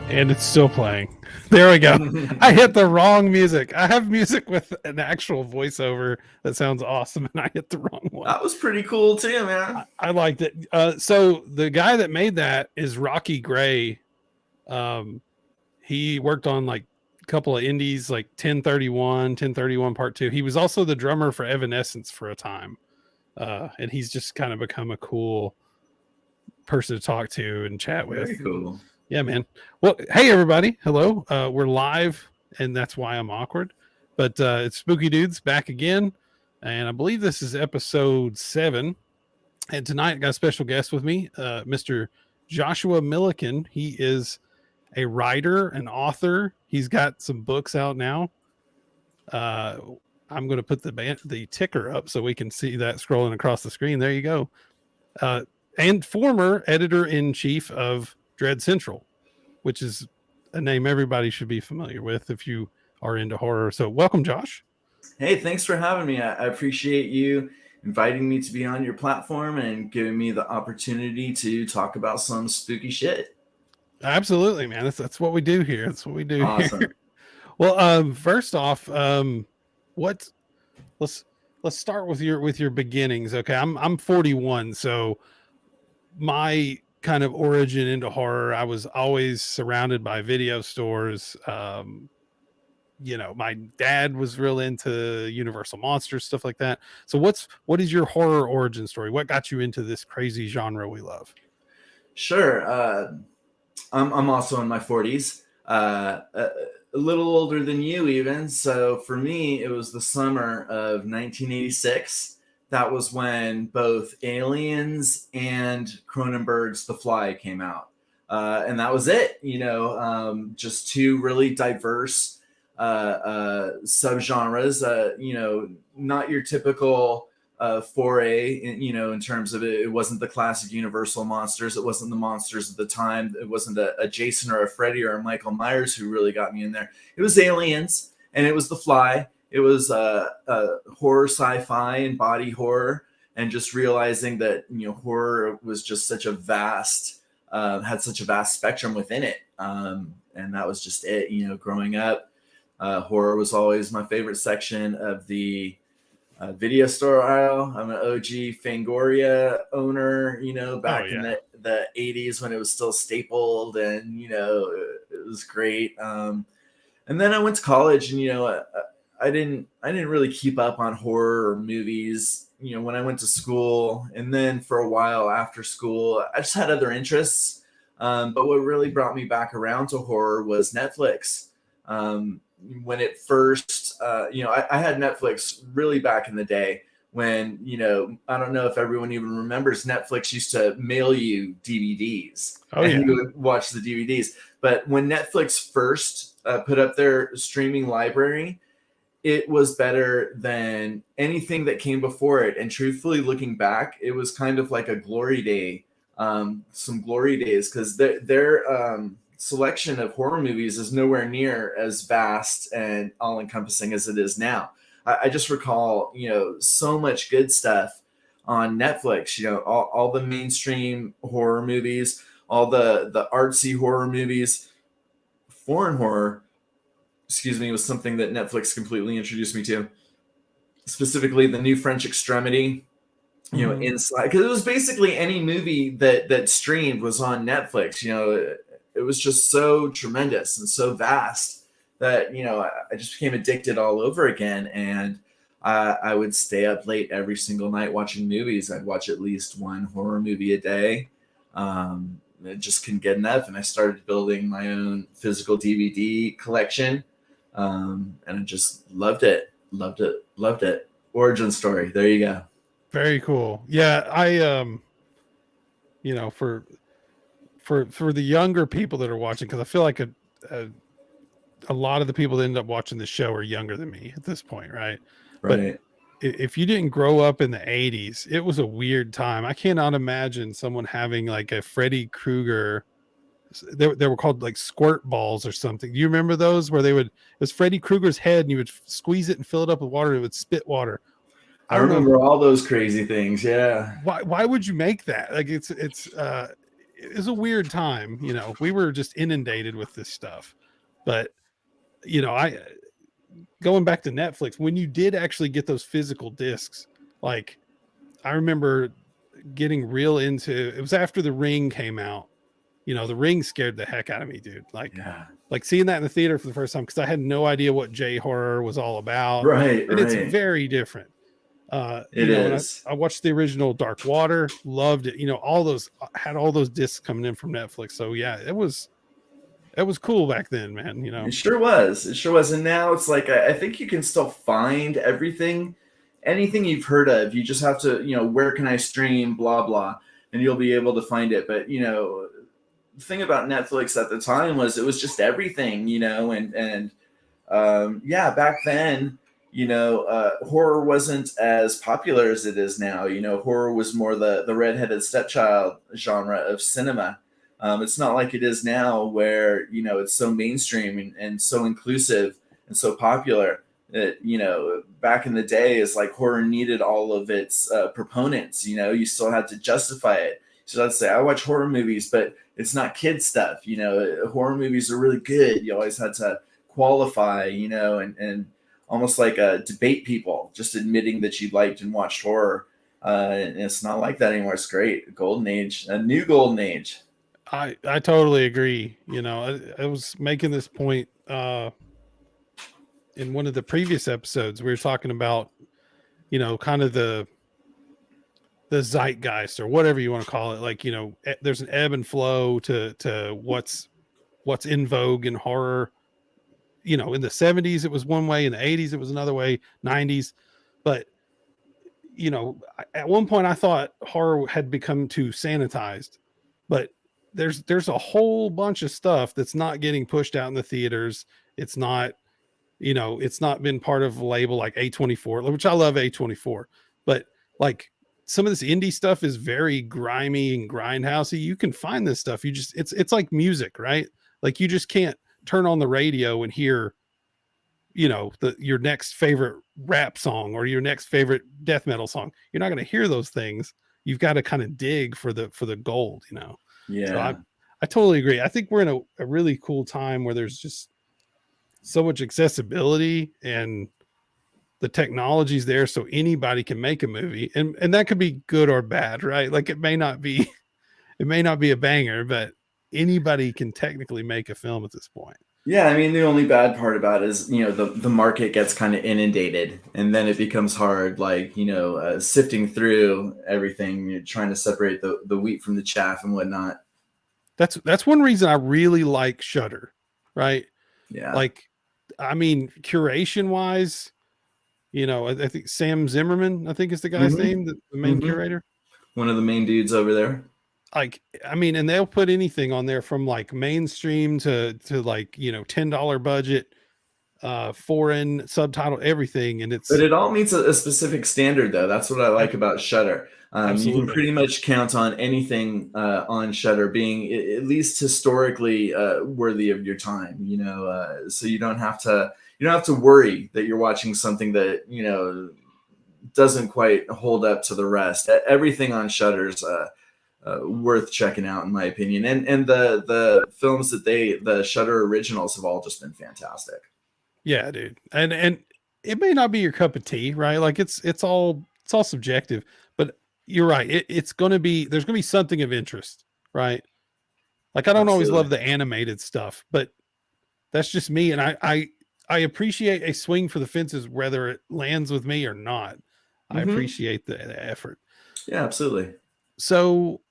And it's still playing. There we go. I hit the wrong music. I have music with an actual voiceover that sounds awesome, and I hit the wrong one. That was pretty cool too, man. I liked it. So the guy that made that is Rocky Gray. He worked on like a couple of indies, like 1031 Part 2. He was also the drummer for Evanescence for a time. And he's just kind of become a cool person to talk to and chat with. Very cool. Yeah, man. Well, hey everybody. Hello. We're live, and that's why I'm awkward. But it's Spooky Dudes back again. And I believe this is episode 7. And tonight I got a special guest with me, Mr. Joshua Millican. He is a writer, an author. He's got some books out now. I'm going to put the ticker up so we can see that scrolling across the screen. There you go. And former editor-in-chief of Dread Central, which is a name everybody should be familiar with if you are into horror. So welcome, Josh. Hey, thanks for having me. I appreciate you inviting me to be on your platform and giving me the opportunity to talk about some spooky shit. Absolutely, man. That's what we do here. That's what we do. Awesome. Here. Well, first off, let's start with your beginnings. Okay, I'm 41, so my kind of origin into horror, I was always surrounded by video stores. My dad was real into Universal Monsters, stuff like that. So what is your horror origin story? What got you into this crazy genre we love? Sure. I'm also in my 40s, a little older than you even. So for me, it was the summer of 1986. That was when both Aliens and Cronenberg's The Fly came out. And that was it, just two really diverse subgenres, not your typical foray, in terms of it wasn't the classic Universal monsters. It wasn't the monsters of the time. It wasn't a Jason or a Freddy or a Michael Myers who really got me in there. It was Aliens and it was The Fly. It was horror, sci-fi, and body horror, and just realizing that horror was just such a vast, had such a vast spectrum within it, and that was just it. Growing up, horror was always my favorite section of the video store aisle. I'm an OG Fangoria owner. Back in the 80s when it was still stapled, and it was great. And then I went to college, and I didn't really keep up on horror movies, when I went to school. And then for a while after school, I just had other interests. But what really brought me back around to horror was Netflix. When it first, I had Netflix really back in the day when, I don't know if everyone even remembers, Netflix used to mail you DVDs. And you would watch the DVDs. But when Netflix first put up their streaming library, it was better than anything that came before it. And truthfully, looking back, it was kind of like a glory day, some glory days, because their selection of horror movies is nowhere near as vast and all-encompassing as it is now. I just recall, so much good stuff on Netflix, all the mainstream horror movies, all the artsy horror movies. Foreign horror, was something that Netflix completely introduced me to. Specifically, the new French Extremity, Inside, because it was basically any movie that streamed was on Netflix. It was just so tremendous and so vast that I just became addicted all over again. And I would stay up late every single night watching movies. I'd watch at least one horror movie a day. I just couldn't get enough, and I started building my own physical DVD collection. And I just loved it. Origin story. There you go. Very cool. Yeah. I, for the younger people that are watching, because I feel like a lot of the people that end up watching the show are younger than me at this point. Right. But if you didn't grow up in the 80s, it was a weird time. I cannot imagine someone having like a Freddy Krueger. They were called like squirt balls or something. Do you remember those where it was Freddy Krueger's head and you would squeeze it and fill it up with water and it would spit water? I remember all those crazy things. Yeah. Why would you make that? Like it was a weird time. You know, we were just inundated with this stuff. But you know, I going back to Netflix, when you did actually get those physical discs, like I remember getting real into it was after The Ring came out. You know, The Ring scared the heck out of me, dude. Yeah. Like seeing that in the theater for the first time because I had no idea what J horror was all about, Right, and it's right. very different. It And is. I watched the original Dark Water, loved it. You know, all those had all those discs coming in from Netflix. So yeah, it was cool back then, man. You know, It sure was. It sure was. And now it's like I think you can still find everything, anything you've heard of. You just have to, where can I stream, blah blah, and you'll be able to find it. But the thing about Netflix at the time was it was just everything, and yeah, back then, horror wasn't as popular as it is now. Horror was more the redheaded stepchild genre of cinema. It's not like it is now where it's so mainstream and so inclusive and so popular. That back in the day, is like horror needed all of its proponents. You still had to justify it. So let's say I watch horror movies, but it's not kid stuff. Horror movies are really good. You always had to qualify, and almost like debate people, just admitting that you liked and watched horror. And it's not like that anymore. It's great. Golden age, a new golden age. I totally agree. You know, I was making this point in one of the previous episodes. We were talking about kind of the zeitgeist or whatever you want to call it. Like there's an ebb and flow to what's in vogue in horror. In the 70s it was one way, in the 80s it was another way, 90s. But at one point I thought horror had become too sanitized, but there's a whole bunch of stuff that's not getting pushed out in the theaters. It's not, it's not been part of a label like A24, which I love A24, but like some of this indie stuff is very grimy and grindhousey. You can find this stuff. It's like music, right? Like you just can't turn on the radio and hear your next favorite rap song or your next favorite death metal song. You're not going to hear those things. You've got to kind of dig for the gold. So Yeah. I totally agree. I think we're in a really cool time where there's just so much accessibility and the technology's there so anybody can make a movie, and that could be good or bad, right? Like it may not be it may not be a banger, but anybody can technically make a film at this point. Yeah, I mean the only bad part about it is the market gets kind of inundated, and then it becomes hard, like sifting through everything, trying to separate the wheat from the chaff and whatnot. That's one reason I really like Shudder, right? Yeah. Like, I mean, curation wise, I think Sam Zimmerman, I think is the guy's Mm-hmm. name, the main Mm-hmm. curator. One of the main dudes over there. Like, I mean, and they'll put anything on there from like mainstream to like, $10 budget, foreign subtitle, everything. And But it's it all meets a specific standard, though. That's what I like ab- about Shutter. You can absolutely. pretty much count on anything on Shutter being at least historically worthy of your time. So you don't have to worry that you're watching something that doesn't quite hold up to the rest. Everything on Shutter's worth checking out, in my opinion. And the films that the Shutter originals have all just been fantastic. Yeah, dude. And it may not be your cup of tea, right? Like it's all subjective, but you're right. It's gonna be there's gonna be something of interest, right? Like I don't always Absolutely. love the animated stuff, but that's just me. And I appreciate a swing for the fences, whether it lands with me or not. I Hmm. appreciate the effort. Yeah, absolutely. So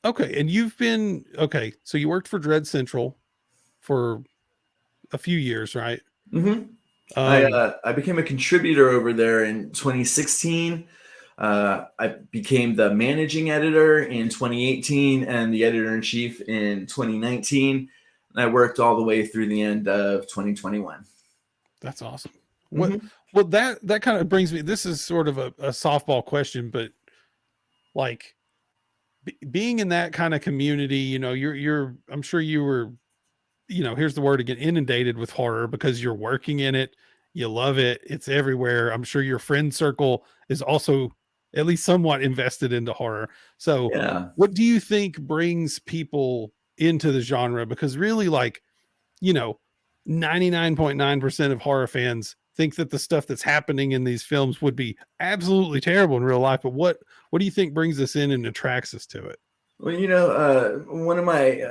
okay, and you've been okay. So you worked for Dread Central for a few years, right? Hmm. I Um, uh, I became a contributor over there in 2016. I became the managing editor in 2018 and the editor in chief in 2019. And I worked all the way through the end of 2021. that's awesome. What? Hmm. Well, that kind of brings me. This is sort of a softball question, but like being in that kind of community, you're. I'm sure you were. Here's the word again: inundated with horror because you're working in it. You love it. It's everywhere. I'm sure your friend circle is also at least somewhat invested into horror. So, Yeah. what do you think brings people into the genre? Because really, like, you know, 99.9% of horror fans think that the stuff that's happening in these films would be absolutely terrible in real life. But what do you think brings us in and attracts us to it? Well, one of my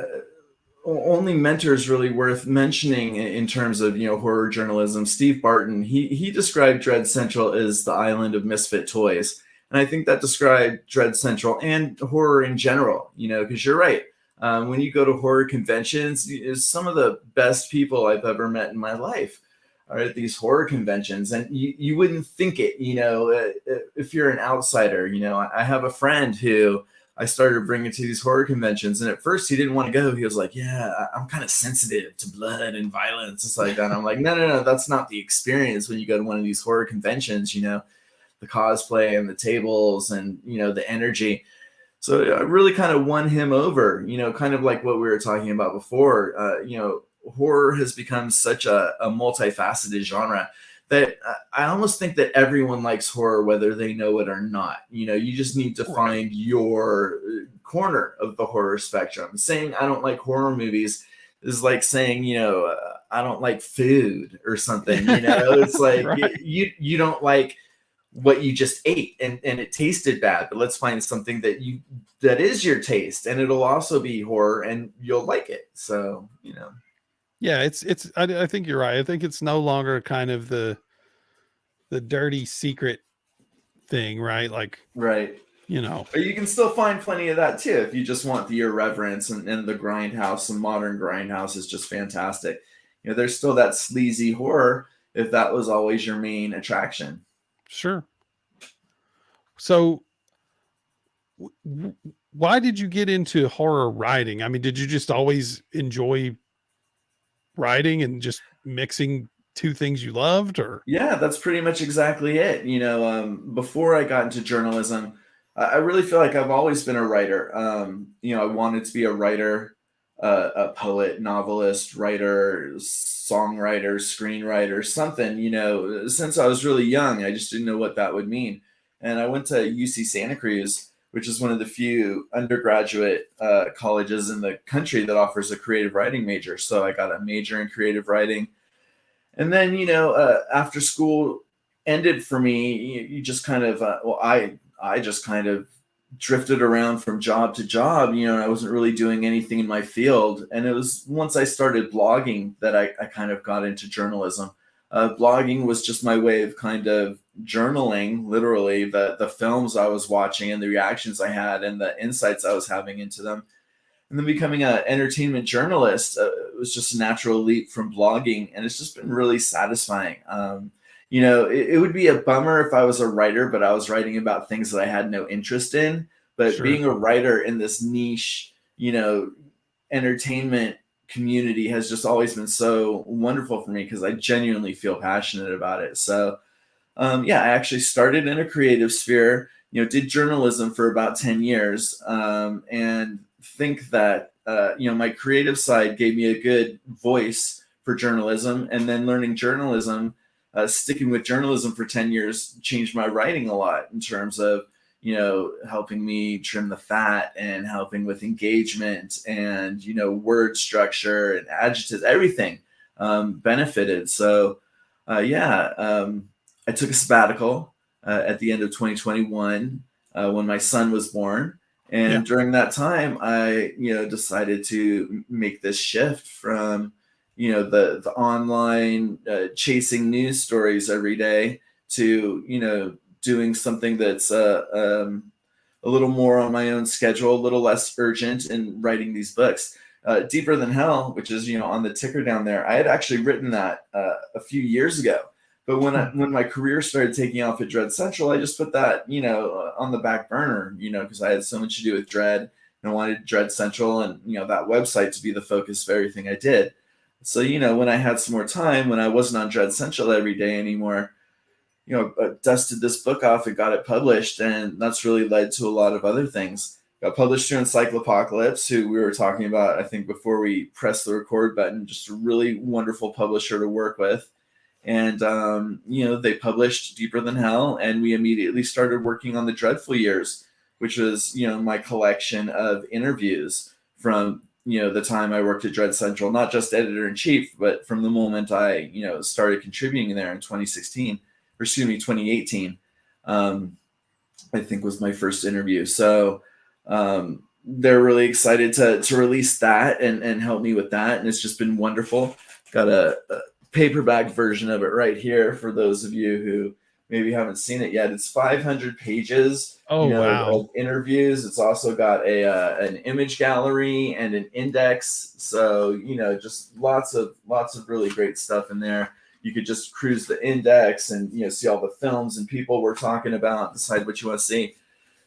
only mentors really worth mentioning in terms of horror journalism, Steve Barton. He described Dread Central as the island of misfit toys, and I think that described Dread Central and horror in general. Because you're right. When you go to horror conventions, some of the best people I've ever met in my life are at these horror conventions, and you wouldn't think it. If you're an outsider. I have a friend who I started bringing to these horror conventions. And at first he didn't want to go. He was like, yeah, I'm kind of sensitive to blood and violence. It's like that. And I'm like, no, that's not the experience when you go to one of these horror conventions, the cosplay and the tables and, the energy. So I really kind of won him over, kind of like what we were talking about before. Horror has become such a multifaceted genre that I almost think that everyone likes horror, whether they know it or not. You just need to find your corner of the horror spectrum. Saying I don't like horror movies is like saying, I don't like food or something. It's like Right. you don't like what you just ate and it tasted bad, but let's find something that is your taste, and it'll also be horror and you'll like it. So, Yeah, I think you're right. I think it's no longer kind of the dirty secret thing, right? Like, right. you know, But you can still find plenty of that too if you just want the irreverence, and the grindhouse. And modern grindhouse is just fantastic. There's still that sleazy horror if that was always your main attraction. sure. So, why did you get into horror writing? I mean, did you just always enjoy writing and just mixing two things you loved, or? Yeah, that's pretty much exactly it. Before I got into journalism, I really feel like I've always been a writer. I wanted to be a writer, a poet, novelist, writer, songwriter, screenwriter, something. Since I was really young, I just didn't know what that would mean. And I went to UC Santa Cruz, which is one of the few undergraduate colleges in the country that offers a creative writing major. So I got a major in creative writing. And then, after school ended for me, you just kind of, I just kind of drifted around from job to job, and I wasn't really doing anything in my field. And it was once I started blogging that I kind of got into journalism. Blogging was just my way of kind of journaling, literally, the films I was watching and the reactions I had and the insights I was having into them. And then becoming an entertainment journalist was just a natural leap from blogging, and it's just been really satisfying. It would be a bummer if I was a writer, but I was writing about things that I had no interest in. But Sure. being a writer in this niche, entertainment community has just always been so wonderful for me because I genuinely feel passionate about it. So, yeah, I actually started in a creative sphere, did journalism for about 10 years, and think that, my creative side gave me a good voice for journalism. And then learning journalism, sticking with journalism for 10 years changed my writing a lot in terms of, helping me trim the fat and helping with engagement and, word structure and adjectives, everything benefited. So, I took a sabbatical at the end of 2021 when my son was born. Yeah. And during that time, I, decided to make this shift from, the online chasing news stories every day to, doing something that's a little more on my own schedule, a little less urgent in writing these books. Deeper Than Hell, which is, on the ticker down there. I had actually written that a few years ago. But when my career started taking off at Dread Central, I just put that, on the back burner, because I had so much to do with Dread, and I wanted Dread Central and, that website to be the focus of everything I did. So, when I had some more time, when I wasn't on Dread Central every day anymore, dusted this book off and got it published. And that's really led to a lot of other things. Got published through Encyclopocalypse, who we were talking about, I think, before we pressed the record button, just a really wonderful publisher to work with. And they published Deeper Than Hell, and we immediately started working on the Dreadful Years, which was my collection of interviews from the time I worked at Dread Central, not just editor in chief, but from the moment I started contributing there in 2016, or excuse me, 2018. I think was my first interview. So they're really excited to release that and help me with that. And it's just been wonderful. Got a paperback version of it right here for those of you who maybe haven't seen it yet. It's 500 pages, Oh, wow. of interviews. It's also got an image gallery and an index. So, just lots of really great stuff in there. You could just cruise the index and see all the films and people we're talking about, decide what you want to see.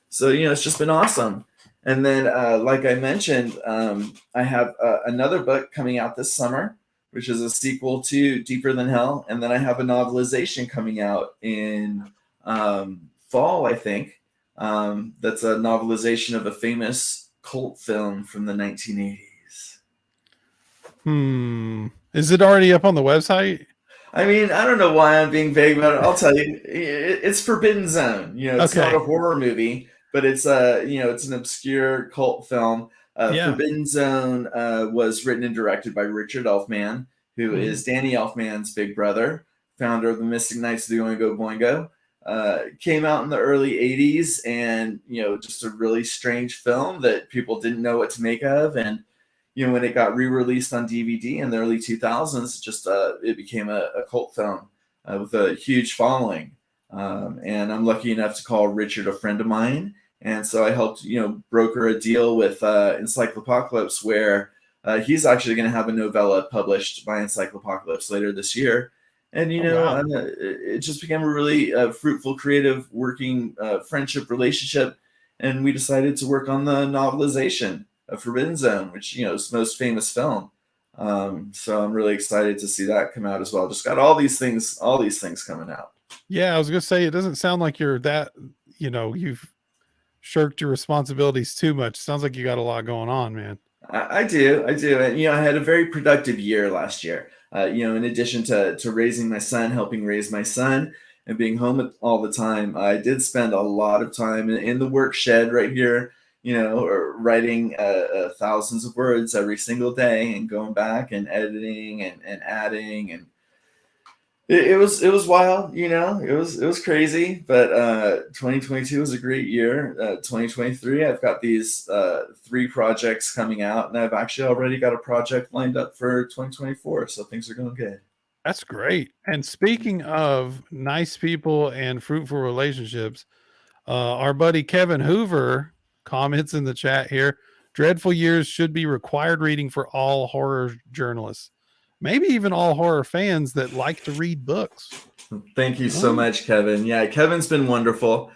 So it's just been awesome. And then, like I mentioned, I have another book coming out this summer, which is a sequel to Deeper Than Hell, and then I have a novelization coming out in fall, I think. That's a novelization of a famous cult film from the 1980s. Is it already up on the website? I mean, I don't know why I'm being vague about it. I'll tell you, it's Forbidden Zone. It's not a horror movie, but it's it's an obscure cult film. Forbidden Zone was written and directed by Richard Elfman, who is Danny Elfman's big brother, founder of the Mystic Knights of the Oingo Boingo. Came out in the early 80s, and just a really strange film that people didn't know what to make of. And when it got re-released on DVD in the early 2000s, just it became a cult film with a huge following. And I'm lucky enough to call Richard a friend of mine. And so I helped, broker a deal with Encyclopocalypse, where he's actually going to have a novella published by Encyclopocalypse later this year. And, it just became a really fruitful, creative, working friendship relationship. And we decided to work on the novelization of Forbidden Zone, which is the most famous film. So I'm really excited to see that come out as well. Just got all these things coming out. Yeah, I was gonna say, it doesn't sound like you're that, you've shirked your responsibilities too much. Sounds like you got a lot going on, man. I do. And I had a very productive year last year. In addition to raising my son, helping raise my son, and being home all the time, I did spend a lot of time in the work shed right here, or writing thousands of words every single day, and going back and editing and adding, and it was wild. It was crazy. But 2022 was a great year. 2023, I've got these 3 projects coming out, and I've actually already got a project lined up for 2024. So things are going good. That's great. And speaking of nice people and fruitful relationships, our buddy Kevin Hoover comments in the chat here: Dreadful Years should be required reading for all horror journalists, maybe even all horror fans that like to read books. Thank you so much, Kevin. Yeah, Kevin's been wonderful.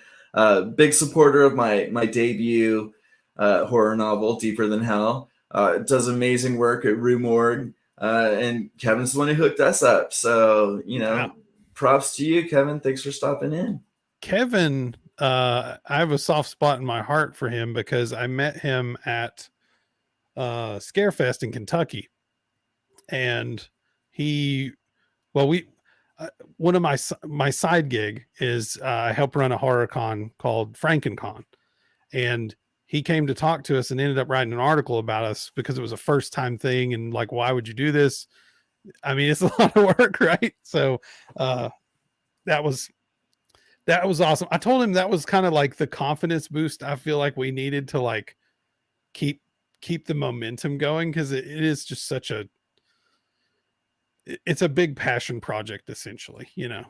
Big supporter of my debut horror novel, Deeper Than Hell. Does amazing work at Rue Morgue. And Kevin's the one who hooked us up. So, props to you, Kevin. Thanks for stopping in. Kevin, I have a soft spot in my heart for him because I met him at Scarefest in Kentucky. And one of my side gig is I help run a horror con called FrankenCon. And he came to talk to us and ended up writing an article about us because it was a first time thing. And like, why would you do this? I mean, it's a lot of work, right? So that was awesome. I told him that was kind of like the confidence boost I feel like we needed to like keep the momentum going, because it is just it's a big passion project, essentially. Yeah.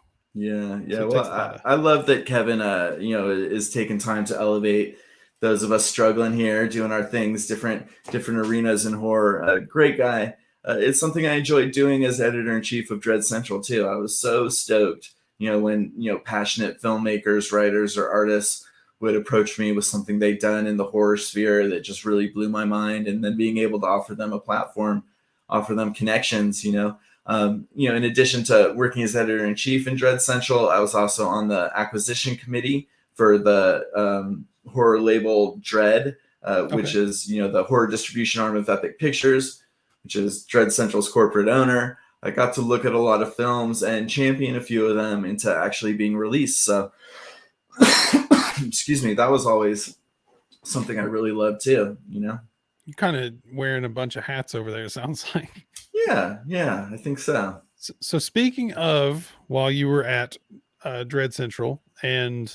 So well, I love that Kevin is taking time to elevate those of us struggling here, doing our things, different arenas in horror. Great guy. It's something I enjoyed doing as editor-in-chief of Dread Central too. I was so stoked when passionate filmmakers, writers, or artists would approach me with something they'd done in the horror sphere that just really blew my mind, and then being able to offer them a platform, offer them connections. In addition to working as editor-in-chief in Dread Central, I was also on the acquisition committee for the horror label Dread, which is the horror distribution arm of Epic Pictures, which is Dread Central's corporate owner. I got to look at a lot of films and champion a few of them into actually being released. So, excuse me, that was always something I really loved too, you know? You're kind of wearing a bunch of hats over there, it sounds like. Yeah, I think so. So speaking of, while you were at Dread Central, and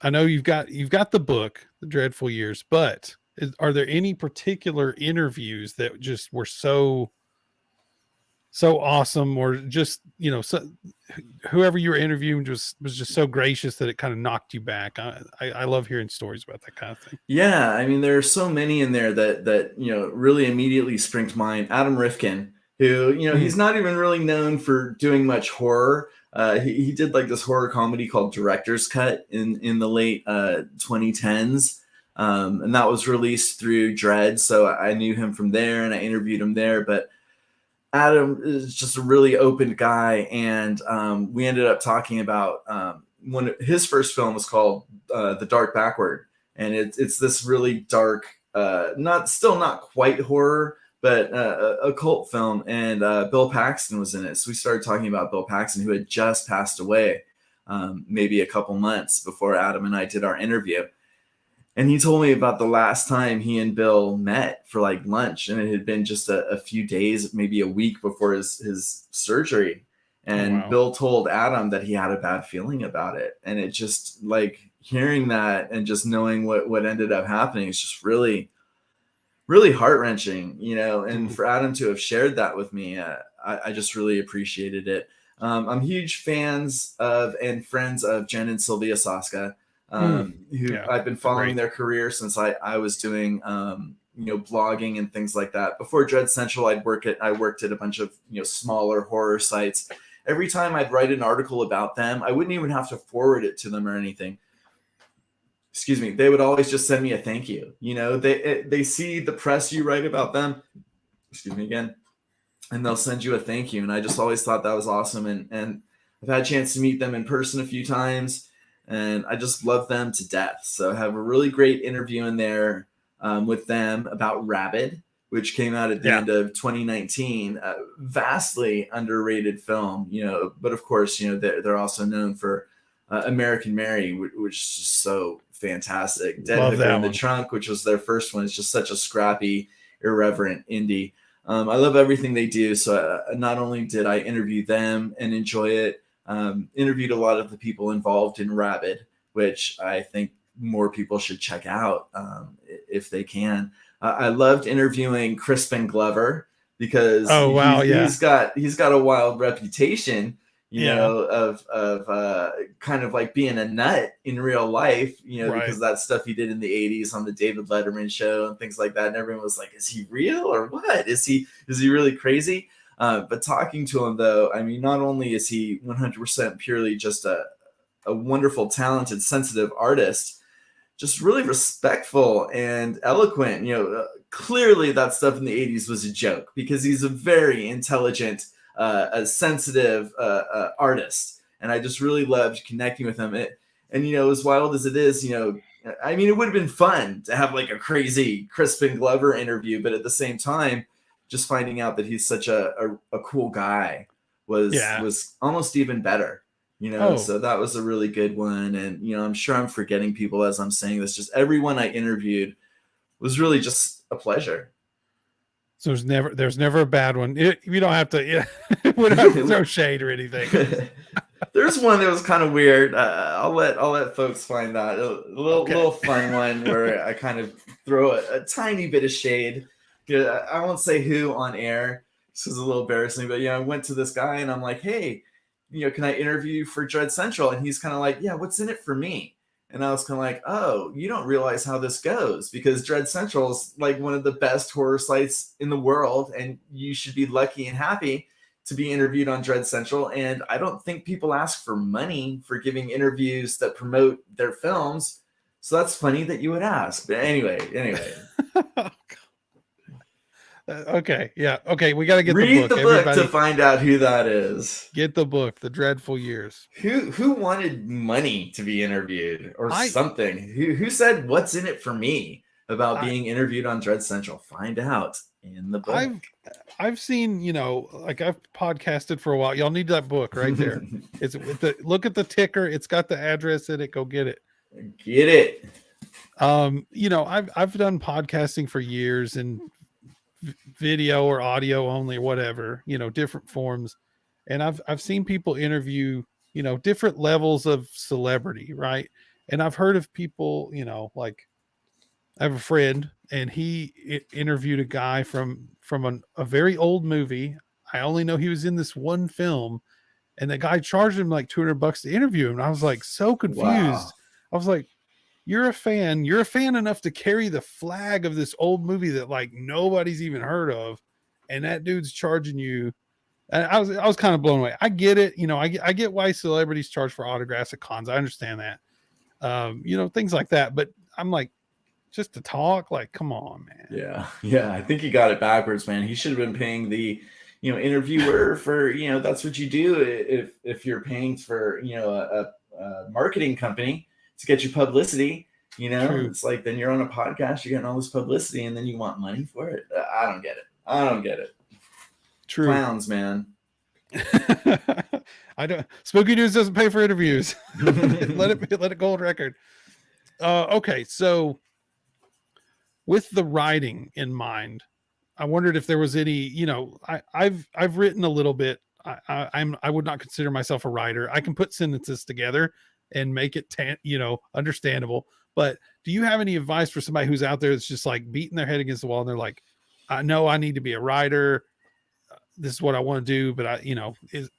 I know you've got the book, The Dreadful Years, but are there any particular interviews that just were so awesome, or just whoever you were interviewing was just so gracious that it kind of knocked you back? I love hearing stories about that kind of thing. Yeah, I mean, there are so many in there that really immediately spring to mind. Adam Rifkin, who Mm. he's not even really known for doing much horror. He did like this horror comedy called Director's Cut in the late 2010s, and that was released through Dread. So I knew him from there, and I interviewed him there. But Adam is just a really open guy, and we ended up talking about when his first film was called The Dark Backward, and it's this really dark, not quite horror, but a cult film, and Bill Paxton was in it. So we started talking about Bill Paxton, who had just passed away, maybe a couple months before Adam and I did our interview. And he told me about the last time he and Bill met for like lunch, and it had been just a few days, maybe a week before his surgery. Oh And wow. Bill told Adam that he had a bad feeling about it. And it just like hearing that and just knowing what ended up happening is just really, really heart wrenching, and Mhm. for Adam to have shared that with me, I just really appreciated it. I'm huge fans of and friends of Jen and Sylvia Saska, Mm. who Yeah, I've been they're following great. their career since I was doing, blogging and things like that. Before Dread Central, I worked at a bunch of, smaller horror sites. Every time I'd write an article about them, I wouldn't even have to forward it to them or anything. Excuse me, they would always just send me a thank you. They see the press you write about them. Excuse me again, and they'll send you a thank you. And I just always thought that was awesome. And I've had a chance to meet them in person a few times, and I just love them to death. So I have a really great interview in there with them about Rabid, which came out at the Yeah. end of 2019. Vastly underrated film, but of course, they're also known for American Mary, which is just so fantastic. Dead Love Hooker that in the one. Trunk, which was their first one, is just such a scrappy, irreverent indie. I love everything they do. So not only did I interview them and enjoy it, interviewed a lot of the people involved in Rabid, which I think more people should check out if they can. I loved interviewing Crispin Glover because Oh wow, yeah. he's got a wild reputation, Yeah. of kind of like being a nut in real life, because Right. of that stuff he did in the 80s on the David Letterman show and things like that. And everyone was like, is he real or what? Is he really crazy? But talking to him though, I mean, not only is he 100% purely just a wonderful, talented, sensitive artist, just really respectful and eloquent. Clearly that stuff in the 80s was a joke because he's a very intelligent, a sensitive artist. And I just really loved connecting with him. And, as wild as it is, I mean, it would have been fun to have like a crazy Crispin Glover interview, but at the same time, just finding out that he's such a cool guy Yeah. was almost even better. Oh, So that was a really good one. And, I'm sure I'm forgetting people as I'm saying this. Just everyone I interviewed was really just a pleasure. so there's never a bad one. You don't have to. Yeah, we don't have to throw shade or anything. There's one that was kind of weird. I'll let folks find that a Okay. little fun one where I kind of throw a tiny bit of shade. I won't say who on air. This is a little embarrassing, but I went to this guy and I'm like, hey, can I interview you for Dread Central? And he's kind of like, yeah, what's in it for me? And I was kind of like, oh, you don't realize how this goes because Dread Central is like one of the best horror sites in the world, and you should be lucky and happy to be interviewed on Dread Central. And I don't think people ask for money for giving interviews that promote their films. So that's funny that you would ask. But anyway, Okay. Yeah. Okay. We got to get the read book. the book to Everybody, find out who that is. get the book. The Dreadful Years. Who wanted money to be interviewed or I something? Who said what's in it for me about I being interviewed on Dread Central? Find out. in the book. I've seen, like I've podcasted for a while. Y'all need that book right there. It's with look at the ticker. It's got the address in it. Go get it. Get it. I've done podcasting for years and video or audio only, or whatever, different forms. And I've seen people interview, different levels of celebrity, right? And I've heard of people, like I have a friend and he interviewed a guy from a very old movie. I only know he was in this one film, and the guy charged him like $200 to interview him. And I was like so Wow. confused. I was like, you're a fan. You're a fan enough to carry the flag of this old movie that like nobody's even heard of, and that dude's charging you. And I was kind of blown away. I get it. I get why celebrities charge for autographs at cons. I understand that. Things like that. But I'm like, just to talk, like, come on, man. Yeah. I think you got it backwards, man. He should have been paying the, interviewer for, that's what you do if you're paying for, a marketing company to get your publicity. True. It's like then you're on a podcast, you're getting all this publicity, and then you want money for it. I don't get it. True. Clowns, man. I don't. Spooky News doesn't pay for interviews. let it go on record. Okay, so with the writing in mind, I wondered if there was any. I've written a little bit. I would not consider myself a writer. I can put sentences together and make it understandable. But do you have any advice for somebody who's out there that's just like beating their head against the wall and they're like, I know I need to be a writer. This is what I want to do, but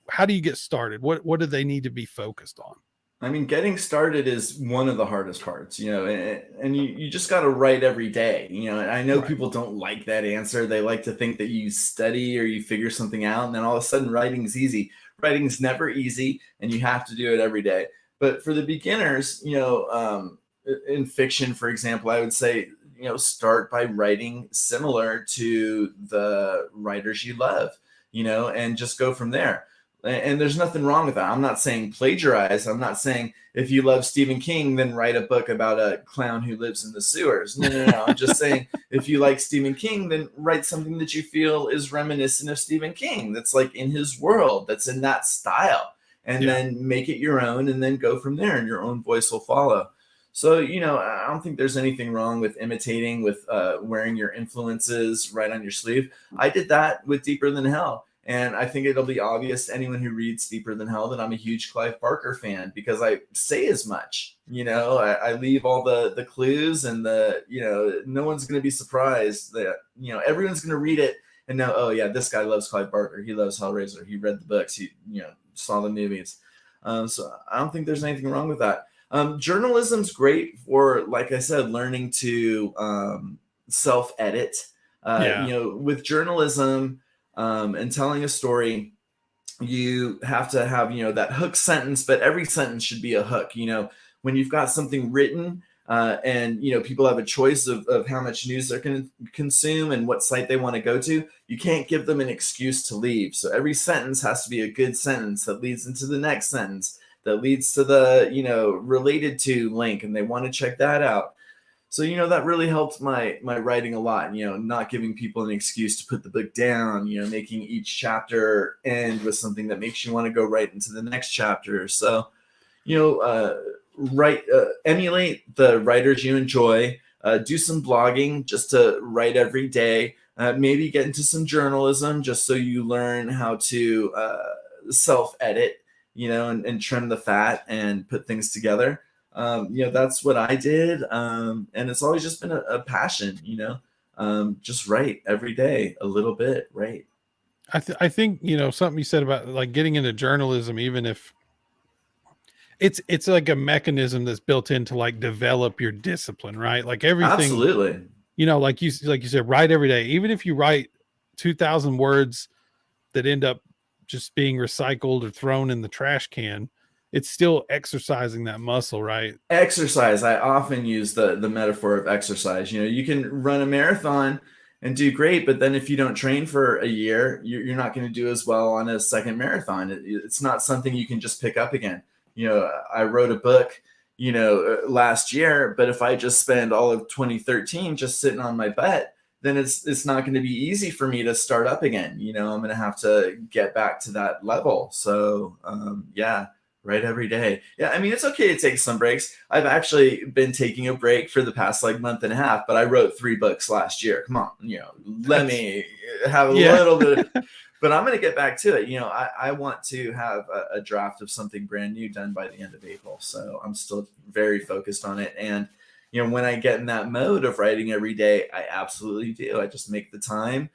how do you get started? What do they need to be focused on? I mean, getting started is one of the hardest parts, and you just got to write every day, and I know Right. people don't like that answer. They like to think that you study or you figure something out, and then all of a sudden writing's easy. Writing's never easy, and you have to do it every day. But for the beginners, in fiction, for example, I would say, start by writing similar to the writers you love, and just go from there. And there's nothing wrong with that. I'm not saying plagiarize. I'm not saying if you love Stephen King, then write a book about a clown who lives in the sewers. No. I'm just saying if you like Stephen King, then write something that you feel is reminiscent of Stephen King, that's like in his world, that's in that style, and then make it your own, and then go from there, and your own voice will follow. So, I don't think there's anything wrong with imitating, with wearing your influences right on your sleeve. I did that with Deeper Than Hell. And I think it'll be obvious to anyone who reads Deeper Than Hell that I'm a huge Clive Barker fan, because I say as much. I leave all the clues, and no one's going to be surprised that, everyone's going to read it and know, oh yeah, this guy loves Clive Barker. He loves Hellraiser. He read the books. He, saw the movies. So I don't think there's anything wrong with that. Journalism's great for, like I said, learning to self-edit. With journalism, and telling a story, you have to have, that hook sentence, but every sentence should be a hook. When you've got something written, and, people have a choice of how much news they're going to consume and what site they want to go to, you can't give them an excuse to leave. So every sentence has to be a good sentence that leads into the next sentence, that leads to the, related to link, and they want to check that out. So, that really helped my writing a lot, not giving people an excuse to put the book down, making each chapter end with something that makes you want to go right into the next chapter. So, emulate the writers you enjoy, do some blogging just to write every day, maybe get into some journalism just so you learn how to self-edit, and trim the fat and put things together. That's what I did. And it's always just been a passion, just write every day a little bit, right? I think, something you said about like getting into journalism, even if it's like a mechanism that's built in to like develop your discipline, right? Like everything, Absolutely. like you said, write every day. Even if you write 2,000 words that end up just being recycled or thrown in the trash can, it's still exercising that muscle, right? Exercise. I often use the metaphor of exercise. You can run a marathon and do great, but then if you don't train for a year, you're not going to do as well on a second marathon. It's not something you can just pick up again. I wrote a book, last year, but if I just spend all of 2013 just sitting on my butt, then it's not going to be easy for me to start up again. You know, I'm going to have to get back to that level. So yeah, write every day. Yeah, I mean, it's okay to take some breaks. I've actually been taking a break for the past like month and a half, but I wrote 3 books last year. Come on, you know, let me have a Yeah. little bit of, but I'm going to get back to it. You know, I want to have a draft of something brand new done by the end of April. So I'm still very focused on it. And, you know, when I get in that mode of writing every day, I absolutely do. I just make the time,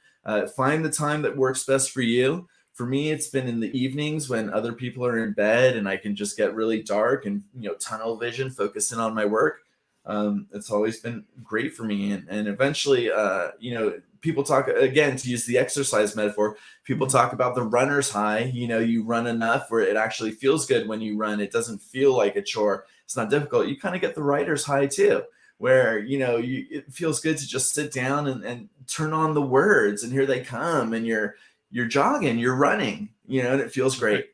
find the time that works best for you. For me, it's been in the evenings when other people are in bed and I can just get really dark and, you know, tunnel vision, focus in on my work. It's always been great for me. And eventually, you know, people talk, again, to use the exercise metaphor, people talk about the runner's high. You know, you run enough where it actually feels good when you run. It doesn't feel like a chore. It's not difficult. You kind of get the writer's high too, where, you know, it feels good to just sit down and turn on the words and here they come and you're jogging, you're running, you know, and it feels great. Right.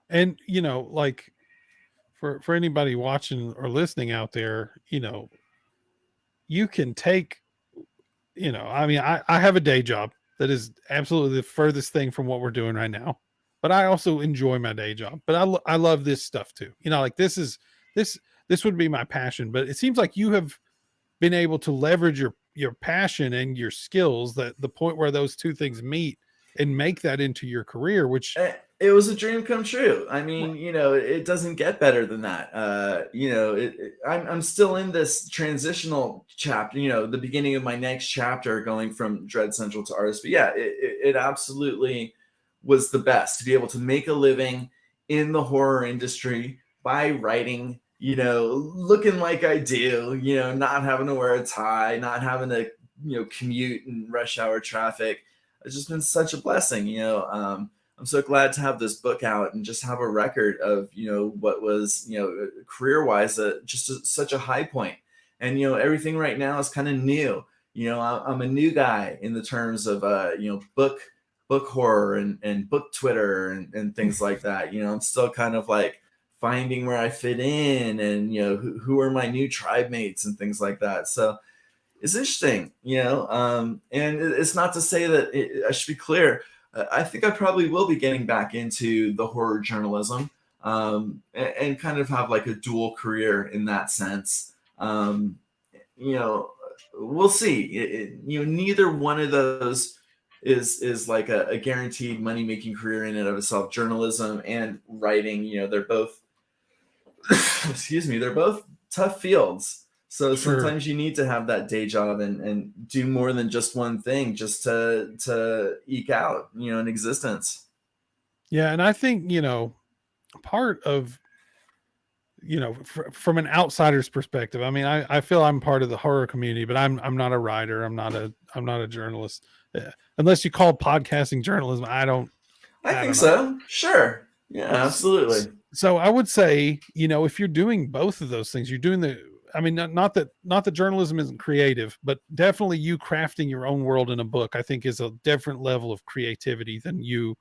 And, you know, like for anybody watching or listening out there, you know, you can take, you know, I mean, I have a day job that is absolutely the furthest thing from what we're doing right now, but I also enjoy my day job. But I love this stuff too. You know, like this this would be my passion. But it seems like you have been able to leverage your passion and your skills, that the point where those two things meet, and make that into your career, which It was a dream come true. I mean, you know, it doesn't get better than that. You know, I'm still in this transitional chapter, you know, the beginning of my next chapter going from Dread Central to artist. But yeah, it absolutely was the best to be able to make a living in the horror industry by writing, you know, looking like I do, you know, not having to wear a tie, not having to, you know, commute in rush hour traffic. It's just been such a blessing, you know. I'm so glad to have this book out and just have a record of, you know, what was, you know, career wise, such a high point. And, you know, everything right now is kind of new. You know, I'm a new guy in the terms of, you know, book horror and book Twitter and things like that. You know, I'm still kind of like finding where I fit in and, you know, who are my new tribe mates and things like that. So it's interesting, you know, and it's not to say that I should be clear. I think I probably will be getting back into the horror journalism, and kind of have like a dual career in that sense. You know, we'll see. You know, neither one of those is like a guaranteed money making career in and of itself. Journalism and writing, you know, they're both excuse me, they're both tough fields. So sure. sometimes you need to have that day job and do more than just one thing just to eke out, you know, an existence. Yeah, and I think, you know, part of, you know, from an outsider's perspective, I mean, I feel I'm part of the horror community, but I'm not a writer. I'm not a journalist. Unless you call podcasting journalism, I I think don't know. so. Sure. Yeah, absolutely. So I would say, you know, if you're doing both of those things, you're doing I mean, not that journalism isn't creative, but definitely you crafting your own world in a book, I think, is a different level of creativity than you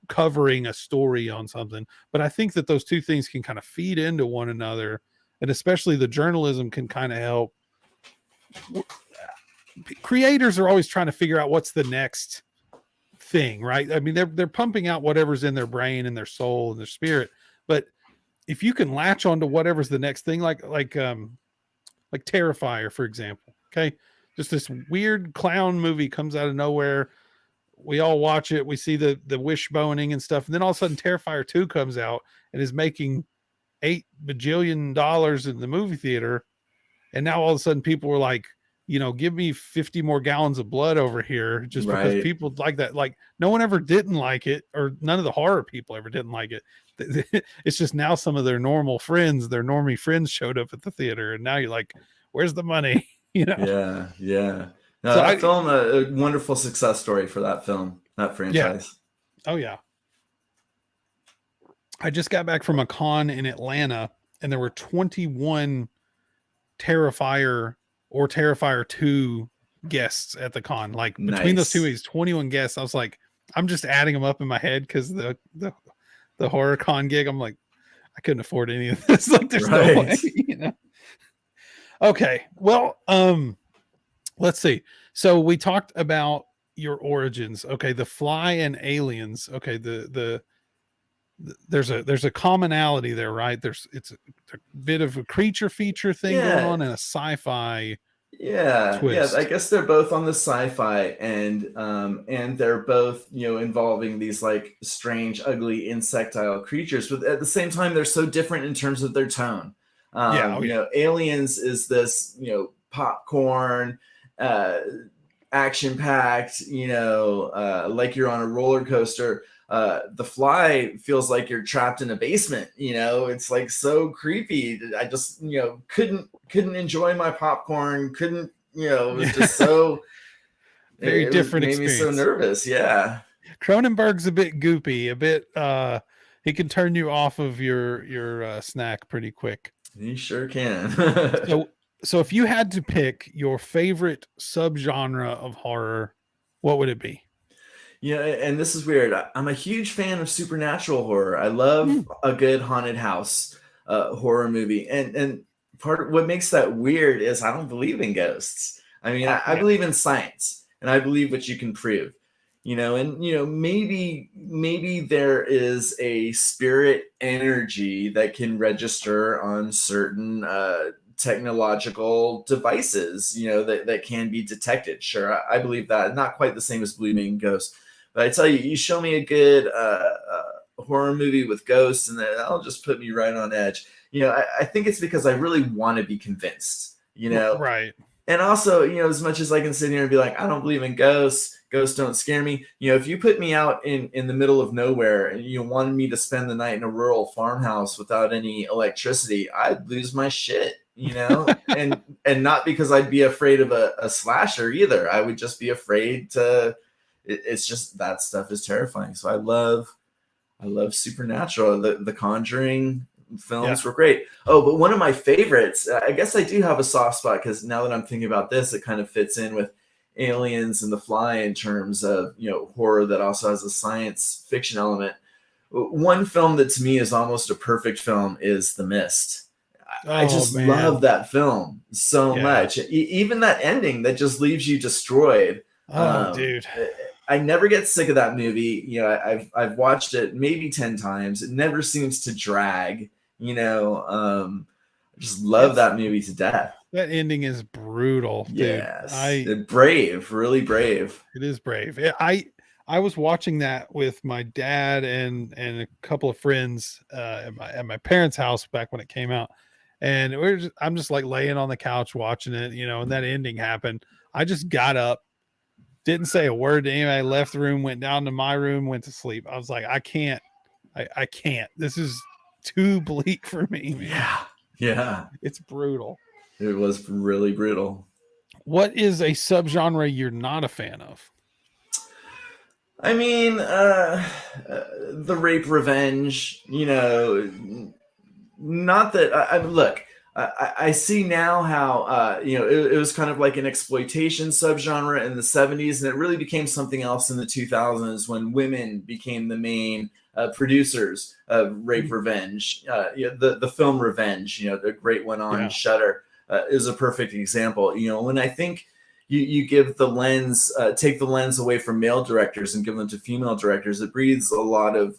covering a story on something. But I think that those two things can kind of feed into one another, and especially the journalism can kind of help. Creators are always trying to figure out what's the next thing, right? I mean, they're pumping out whatever's in their brain and their soul and their spirit, but if you can latch onto whatever's the next thing, like Terrifier, for example, okay, just this weird clown movie comes out of nowhere. We all watch it. We see the wishboning and stuff, and then all of a sudden, Terrifier 2 comes out and is making $8 bajillion in the movie theater, and now all of a sudden, people were like, you know, give me 50 more gallons of blood over here, just because Right. people like that. Like, no one ever didn't like it, or none of the horror people ever didn't like it. It's just now some of their normal friends, their normie friends, showed up at the theater, and now you're like, where's the money? You know. Yeah. Yeah. No, So that I film, a wonderful success story for that film, that yeah. franchise. Oh yeah. I just got back from a con in Atlanta, and there were 21 Terrifier or Terrifier 2 guests at the con. Like, between those two Nice. movies, 21 guests. I was like, I'm just adding them up in my head because the horror con gig, I'm like, I couldn't afford any of this. Like, there's no Right. way, you know. Okay. Well, let's see. So we talked about your origins. Okay, The Fly and Aliens. Okay, there's a commonality there, right? It's a bit of a creature feature thing going Yeah, on and a sci-fi yeah. I twist. guess they're both on the sci-fi and they're both, involving these like strange, ugly insectile creatures, but at the same time, they're so different in terms of their tone. Yeah, oh yeah. Aliens is this, popcorn, uh, action-packed, like you're on a roller coaster. The Fly feels like you're trapped in a basement. It's like so creepy. I just couldn't enjoy my popcorn. Couldn't it was just so Very it different made me so experience. nervous. Yeah, Cronenberg's a bit goopy, a bit he can turn you off of your snack pretty quick. you sure can. So so if you had to pick your favorite subgenre of horror, what would it be? And this is weird. I'm a huge fan of supernatural horror. I Hmm. love a good haunted house horror movie, and part of what makes that weird is I don't believe in ghosts. I mean, I Yeah. believe in science, and I believe what you can prove. And maybe there is a spirit energy that can register on certain technological devices, that can be detected. Sure, I believe that. Not quite the same as believing in ghosts. But I tell you, you show me a good horror movie with ghosts, and that'll just put me right on edge. I think it's because I really want to be convinced. Right. And also, as much as I can sit here and be like, I don't believe in ghosts. Ghosts don't scare me. If you put me out in the middle of nowhere and you wanted me to spend the night in a rural farmhouse without any electricity, I'd lose my shit. And not because I'd be afraid of a slasher either. I would just be afraid to it's just that stuff is terrifying. So I love Supernatural. The Conjuring Yeah. films were great. Oh, but one of my favorites, I guess I do have a soft spot because now that I'm thinking about this, it kind of fits in with Aliens and The Fly in terms of horror that also has a science fiction element. One film that to me is almost a perfect film is The Mist. I Oh just love man. that film so Yeah. much. Even that ending that just leaves you destroyed. Oh Um, dude. I never get sick of that movie. I've watched it maybe 10 times. It never seems to drag. I just love It's that movie to death. that ending is brutal, dude. Yes, I brave, really brave. It is brave. I was watching that with my dad and a couple of friends at my parents' house back when it came out, and I'm just like laying on the couch watching it, and that ending happened. I just got up, didn't say a word to anybody, left the room, went down to my room, went to sleep. I was like, I can't. This is too bleak for me, man. Yeah, yeah, It's brutal. it was really brutal. What is a subgenre you're not a fan of? I mean, the rape revenge, not that look, I see now how it was kind of like an exploitation subgenre in the 70s, and it really became something else in the 2000s when women became the main producers of rape revenge. The film Revenge, the great one on Yeah. Shudder, is a perfect example. When I think you give the lens, take the lens away from male directors and give them to female directors, it breathes a lot of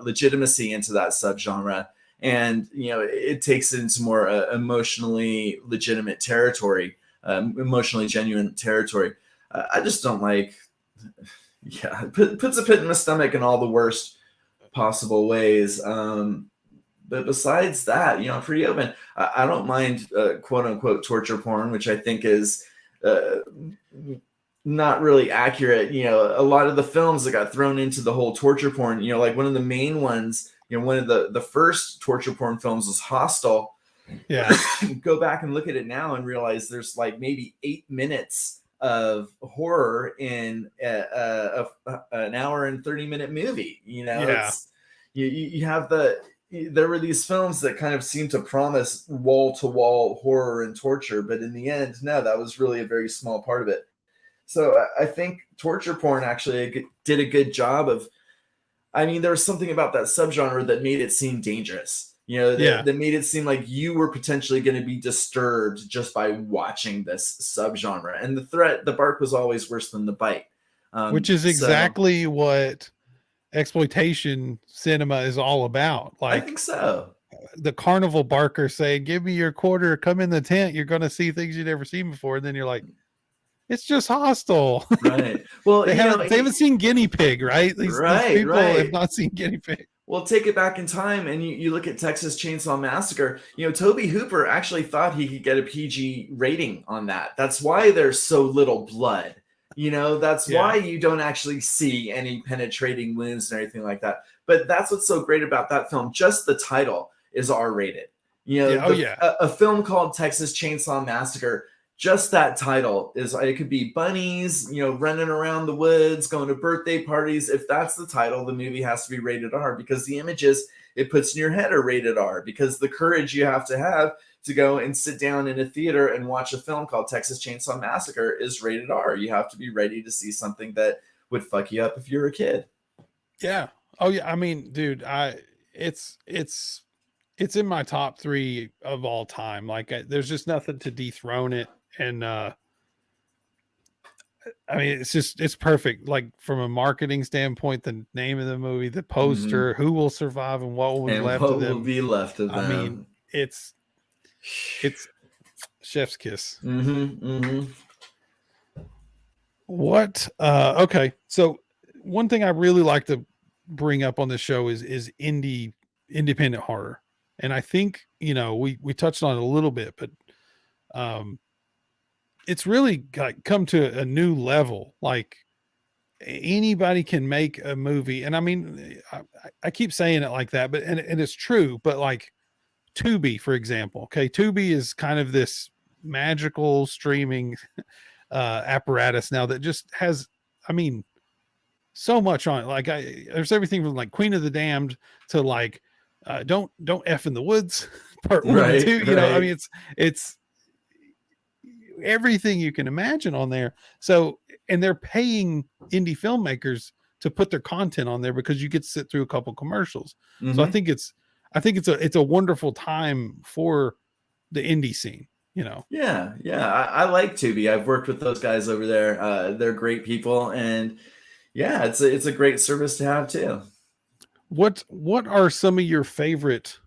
legitimacy into that subgenre, and it takes it into more emotionally legitimate territory, emotionally genuine territory. I just don't like, yeah, it puts a pit in my stomach in all the worst possible ways. But besides that, I'm pretty open. I don't mind quote unquote torture porn, which I think is uh, not really accurate. A lot of the films that got thrown into the whole torture porn, like one of the main ones, one of the first torture porn films was Hostel. Yeah. Go back and look at it now and realize there's like maybe 8 minutes of horror in an hour and 30-minute movie. Yeah. It's you have there were these films that kind of seemed to promise wall-to-wall horror and torture, but in the end, no, that was really a very small part of it. So I think torture porn actually did a good job of. I mean, there was something about that subgenre that made it seem dangerous. Yeah. that made it seem like you were potentially going to be disturbed just by watching this subgenre. And the bark was always worse than the bite. Which is So exactly what exploitation cinema is all about. I Like think so. the carnival barker saying, "Give me your quarter, come in the tent. You're going to see things you've never seen before." And then you're like, "It's just Hostile." Right. Well, they haven't seen Guinea Pig, right? These right, people have right. not seen Guinea Pig. Well, take it back in time, and you look at Texas Chainsaw Massacre. Toby Hooper actually thought he could get a PG rating on that. That's why there's so little blood. That's Yeah. why you don't actually see any penetrating wounds and everything like that. But that's what's so great about that film. Just the title is R-rated. Yeah. Oh yeah. A film called Texas Chainsaw Massacre, just that title is, it could be bunnies, running around the woods, going to birthday parties. If that's the title, the movie has to be rated R, because the images it puts in your head are rated R, because the courage you have to go and sit down in a theater and watch a film called Texas Chainsaw Massacre is rated R. You have to be ready to see something that would fuck you up if you're a kid. Yeah. Oh yeah. I mean, dude, it's it's in my top 3 of all time. Like there's just nothing to dethrone it. And I mean, it's perfect. Like from a marketing standpoint, the name of the movie, the Mm-hmm. poster, who will survive, and what was And left of what will them. be left of I mean, them? it's chef's kiss. Mm-hmm. Mm-hmm. What? Okay, so one thing I really like to bring up on this show is independent horror, and I think we touched on it a little bit, but um, it's really come to a new level. Like anybody can make a movie, and I mean, I keep saying it like that, but and it's true. But like Tubi, for example, okay, Tubi is kind of this magical streaming apparatus now that just has, I mean, so much on it. Like there's everything from like Queen of the Damned to like don't F in the Woods part 1 and Right, 2. I right. mean, it's everything you can imagine on there. So, and they're paying indie filmmakers to put their content on there because you get to sit through a couple commercials. So Mm-hmm. I think it's a wonderful time for the indie scene. Yeah, yeah. I like Tubi. I've worked with those guys over there. They're great people, and yeah, it's a great service to have too. What are some of your favorite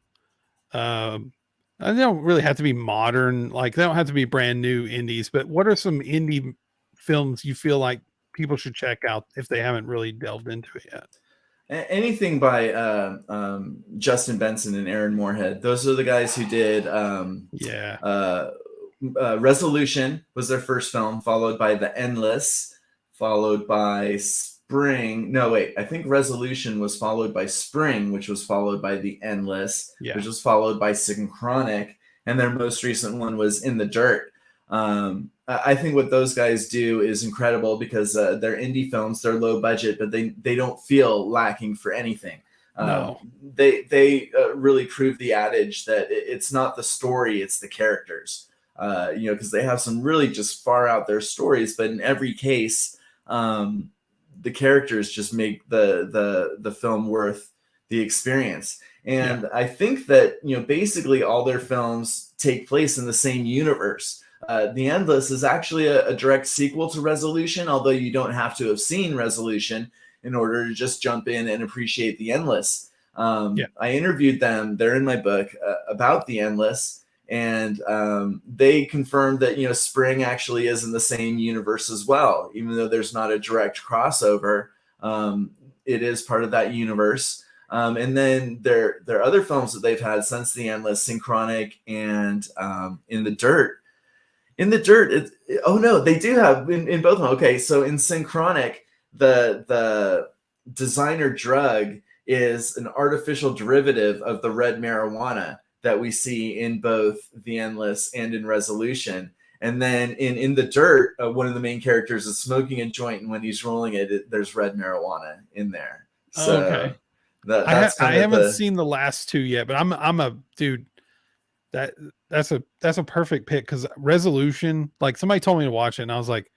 they don't really have to be modern, like they don't have to be brand new indies, but what are some indie films you feel like people should check out if they haven't really delved into it yet? Anything by Justin Benson and Aaron Moorhead. Those are the guys who did Yeah. Resolution was their first film, followed by The Endless, followed by Spring. No, wait. I think Resolution was followed by Spring, which was followed by The Endless, Yeah. which was followed by Synchronic, and their most recent one was In the Dirt. I think what those guys do is incredible because they're indie films, they're low budget, but they don't feel lacking for anything. No. They really prove the adage that it's not the story, it's the characters. Because they have some really just far out there stories, but in every case, the characters just make the film worth the experience. And Yeah. I think that basically all their films take place in the same universe. The Endless is actually a direct sequel to Resolution, although you don't have to have seen Resolution in order to just jump in and appreciate The Endless. Yeah. I interviewed them, they're in my book, about The Endless, and they confirmed that Spring actually is in the same universe as well, even though there's not a direct crossover. It is part of that universe. And then their other films that they've had since The Endless, Synchronic and In the Dirt. In the Dirt, oh no, they do have in both of them. Okay, so in Synchronic, the designer drug is an artificial derivative of the red marijuana that we see in both The Endless and in Resolution. And then in the Dirt, one of the main characters is smoking a joint, and when he's rolling it, there's red marijuana in there. Oh, So okay. that's I kind of haven't the seen the last 2 yet, but I'm a dude. That that's a perfect pick because Resolution, like somebody told me to watch it, and I was like,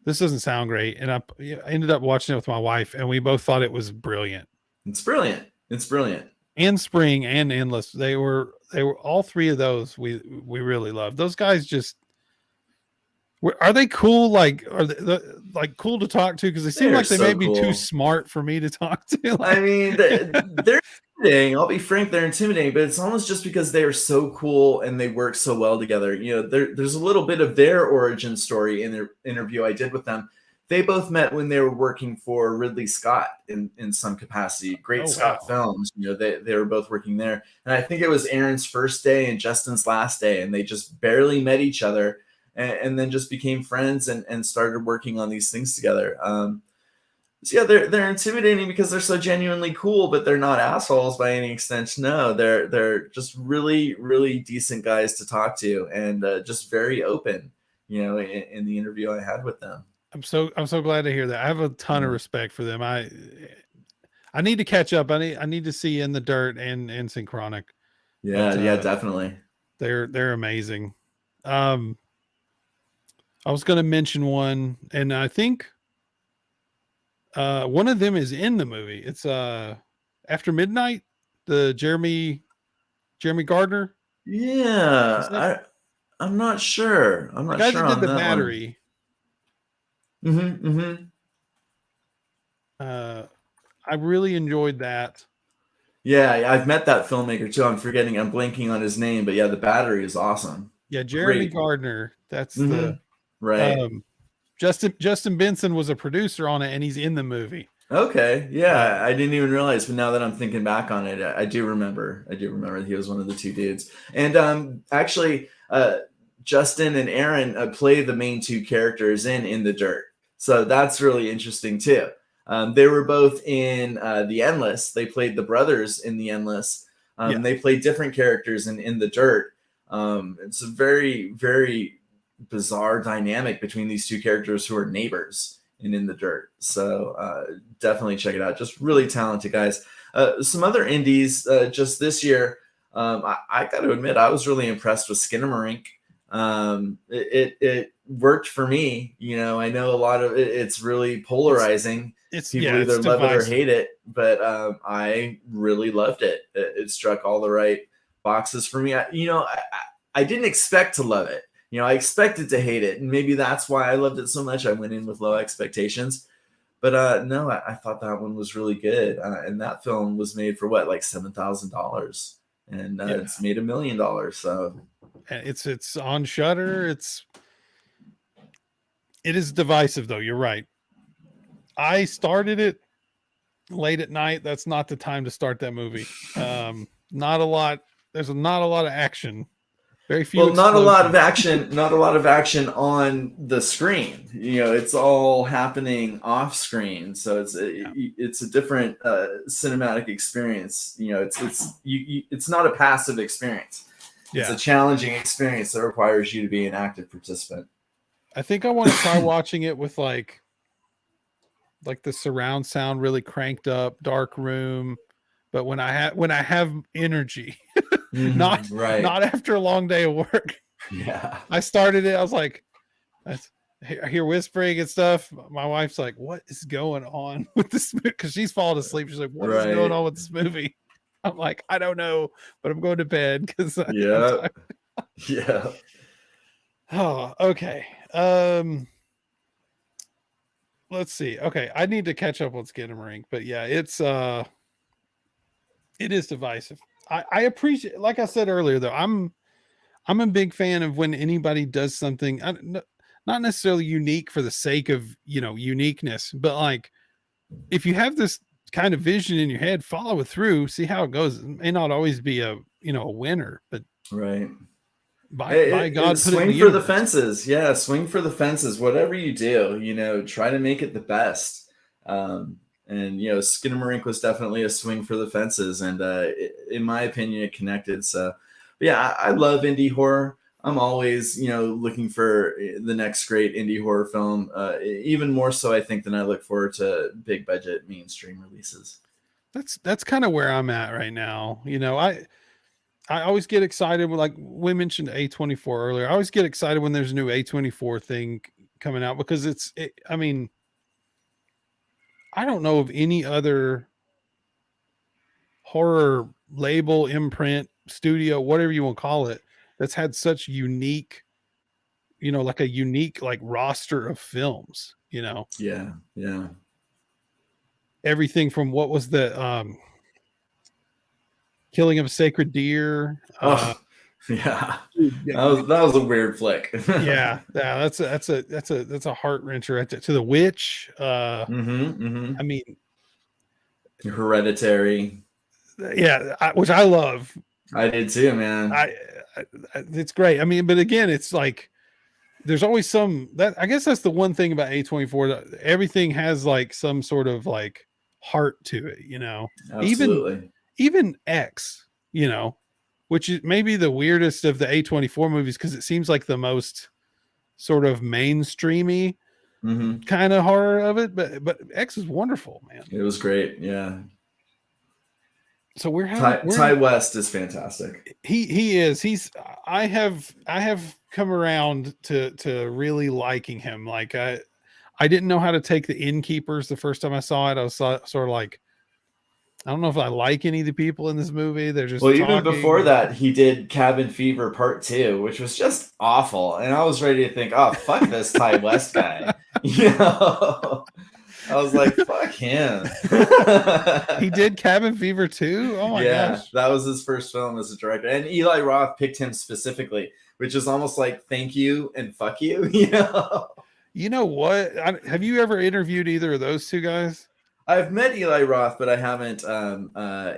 this doesn't sound great, and I ended up watching it with my wife, and we both thought it was brilliant. it's brilliant. It's brilliant. and Spring and Endless. They were all three of those we really loved. Those guys just are they cool? Like are they like cool to talk to? Because they seem They're like they may so be too cool. smart for me to talk to. I Like mean, they're intimidating. I'll be frank, they're intimidating, but it's almost just because they are so cool and they work so well together. You know, there's a little bit of their origin story in their interview I did with them. They both met when they were working for Ridley Scott in some capacity. Great oh Scott wow, Films. You know, they were both working there, and I think it was Aaron's first day and Justin's last day, and they just barely met each other, and then just became friends and started working on these things together. So yeah, they're intimidating because they're so genuinely cool, but they're not assholes by any extent. No, they're just really decent guys to talk to, and just very open. You know, in the interview I had with them. I'm so glad to hear that. I have a ton of Yeah, respect for them. I need to catch up. I need to see In the Dirt and Synchronic, yeah, but yeah, definitely. they're amazing. Um, I was going to mention one, and I think one of them is in the movie. It's After Midnight, the Jeremy Gardner. Yeah, Is that I'm not sure. I'm the not guy sure that did on The that one. Battery? Mm-hmm. Uh, I really enjoyed that. Yeah, yeah, I've met that filmmaker too. I'm blanking on his name, but yeah, The Battery is awesome. Yeah, Jeremy Great. Gardner. That's the Mm-hmm. Right. um, Justin Benson was a producer on it, and he's in the movie. Okay. Uh, Yeah, I didn't even realize, but now that I'm thinking back on it, I do remember. I do remember that he was one of the two dudes. And actually, Justin and Aaron play the main two characters in the Dirt, so that's really interesting too. They were both in the Endless. They played the brothers in the Endless. yeah, They played different characters in the Dirt. It's a very bizarre dynamic between these two characters who are neighbors and in the dirt. So definitely check it out. Just really talented guys. Some other indies just this year. I got to admit, I was really impressed with Skinamarink. It worked for me. You know, I know a lot of it's really it's polarizing. People it's either love it or divisive. hate it, but I really loved it. It struck all the right boxes for me. I didn't expect to love it. You know, I expected to hate it, and maybe that's why I loved it so much. I went in with low expectations, but no, I thought that one was really good. And that film was made for what, like $7,000, and Yeah, it's made $1 million. So it's on Shutter. It is divisive though. You're right. I started it late at night. That's not the time to start that movie. Not a lot. There's not a lot of action. Very few well, not a lot of explosions. action, not a lot of action on the screen. You know, it's all happening off screen, so Yeah, it's a different cinematic experience. You know, it's not a passive experience. It's a yeah. challenging experience that requires you to be an active participant. I think I want to try watching it with like the surround sound really cranked up, dark room. But when I have energy, not Right. not after a long day of work. Yeah. I started it. I was like, I hear whispering and stuff. My wife's like, "What is going on with this movie?" Because she's falling asleep. She's like, "What is going Right. on with this movie?" I'm like, "I don't know, but I'm going to bed because I'm Yeah. tired." Yeah. Oh, okay. Let's see. Okay, I need to catch up on Skinamarink, but yeah, it is divisive. I appreciate, like I said earlier, though. I'm a big fan of when anybody does something not necessarily unique for the sake of uniqueness, but like if you have this kind of vision in your head, follow it through, see how it goes. It may not always be a winner, but Right. by God, put it in Swing the for the universe. fences. Yeah, swing for the fences. Whatever you do, you know, try to make it the best. And you know, Skinamarink was definitely a swing for the fences, and in my opinion, it connected. So, but yeah, I love indie horror. I'm always, you know, looking for the next great indie horror film. Even more so, I think, than I look forward to big budget mainstream releases. That's kind of where I'm at right now. I always get excited when, like we mentioned A24 earlier. I always get excited when there's a new A24 thing coming out because I mean, I don't know of any other horror label, imprint, studio, whatever you want to call it, that's had such unique, like a unique like roster of films, Yeah. Yeah. everything from what was the Killing of a Sacred Deer. Oh, yeah. Yeah, That was a weird flick. yeah, that's a heart wrencher right there. To the Witch. Mm-hmm. I mean, Hereditary. yeah, which I love. I did too, man. It's great. I mean, but again, it's like there's always some that I guess that's the one thing about A24. Everything has like some sort of like heart to it, Absolutely. Even X, which is maybe the weirdest of the A24 movies because it seems like the most sort of mainstreamy Mm-hmm. kind of horror of it. But X is wonderful, man. It was great. Yeah. So Ty West is fantastic. He is. I have come around to really liking him. Like I didn't know how to take the Innkeepers the first time I saw it. I was sort of like, I don't know if I like any of the people in this movie. They're just Even before that, he did Cabin Fever Part 2, which was just awful. And I was ready to think, oh, fuck this Ty West guy. I was like, fuck him. He did Cabin Fever too? Oh my gosh. That was his first film as a director. And Eli Roth picked him specifically, which is almost like thank you and fuck you. You know what? Have you ever interviewed either of those two guys? I've met Eli Roth, but I haven't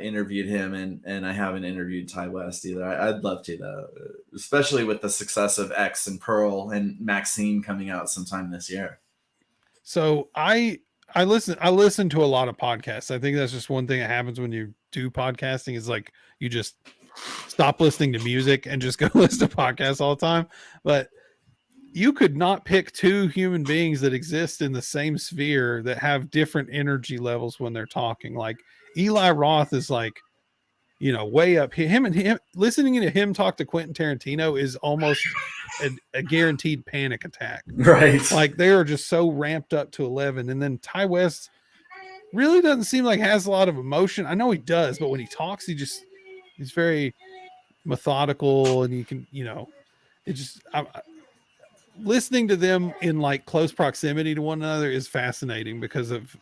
interviewed him, and I haven't interviewed Ty West either. I'd love to, though, especially with the success of X and Pearl and Maxine coming out sometime this year. So I listen to a lot of podcasts. I think that's just one thing that happens when you do podcasting is like you just stop listening to music and just go listen to podcasts all the time. But you could not pick two human beings that exist in the same sphere that have different energy levels when they're talking. Like Eli Roth is like, way up. Him listening to him talk to Quentin Tarantino is almost a guaranteed panic attack. Right. Like they are just so ramped up to 11. And then Ty West really doesn't seem like has a lot of emotion. I know he does, but when he talks, he's very methodical and you can, listening to them in like close proximity to one another is fascinating because of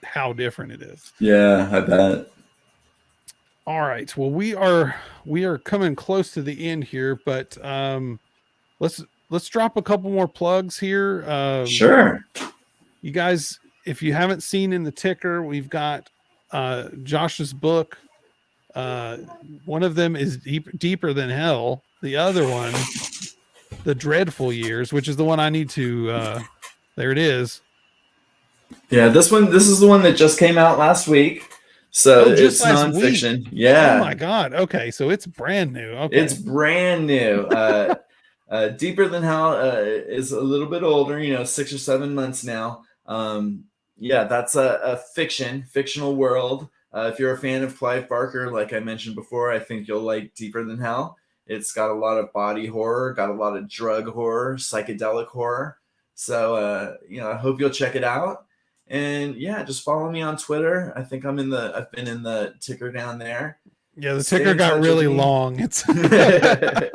how different it is. Yeah, I bet. All right. Well, we are coming close to the end here, but let's drop a couple more plugs here. Sure. You guys, if you haven't seen in the ticker, we've got Josh's book. One of them is Deeper Than Hell. The other one, The Dreadful Years, which is the one I need to there it is. Yeah, this is the one that just came out last week. So it's nonfiction. Week. Yeah. Oh my God. Okay. So it's brand new. Okay. It's brand new. Deeper Than Hell is a little bit older, 6 or 7 months now. That's a fictional world. If you're a fan of Clive Barker, like I mentioned before, I think you'll like Deeper Than Hell. It's got a lot of body horror, got a lot of drug horror, psychedelic horror. So, I hope you'll check it out. And yeah, just follow me on Twitter. I think I've been in the ticker down there. Yeah, the ticker got really long. It's check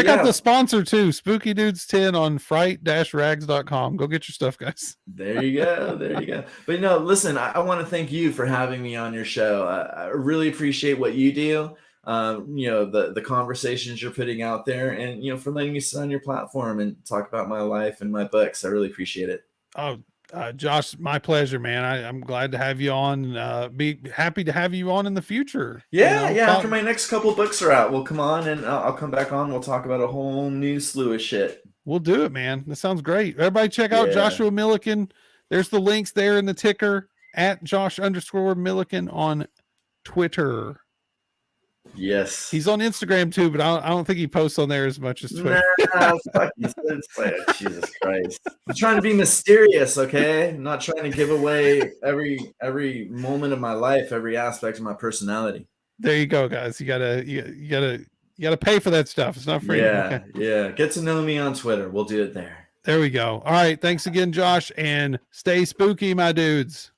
out the sponsor too, Spooky Dudes 10 on fright-rags.com. Go get your stuff, guys. There you go. But listen, I want to thank you for having me on your show. I really appreciate what you do. The conversations you're putting out there, and for letting me sit on your platform and talk about my life and my books. I really appreciate it. Oh, Josh, my pleasure, man. I'm glad to have you on. Be happy to have you on in the future. Yeah. After my next couple books are out, we'll come on and I'll come back on. We'll talk about a whole new slew of shit. We'll do it, man. That sounds great. Everybody check out Joshua Millican. There's the links there in the ticker at Josh_Millican on Twitter. Yes. He's on Instagram too, but I don't think he posts on there as much as Twitter. Fuck you. Jesus Christ. I'm trying to be mysterious, okay? I'm not trying to give away every moment of my life, every aspect of my personality. There you go, guys. You gotta pay for that stuff. It's not free. Yeah, okay. Yeah. Get to know me on Twitter. We'll do it there. There we go. All right. Thanks again, Josh, and stay spooky, my dudes.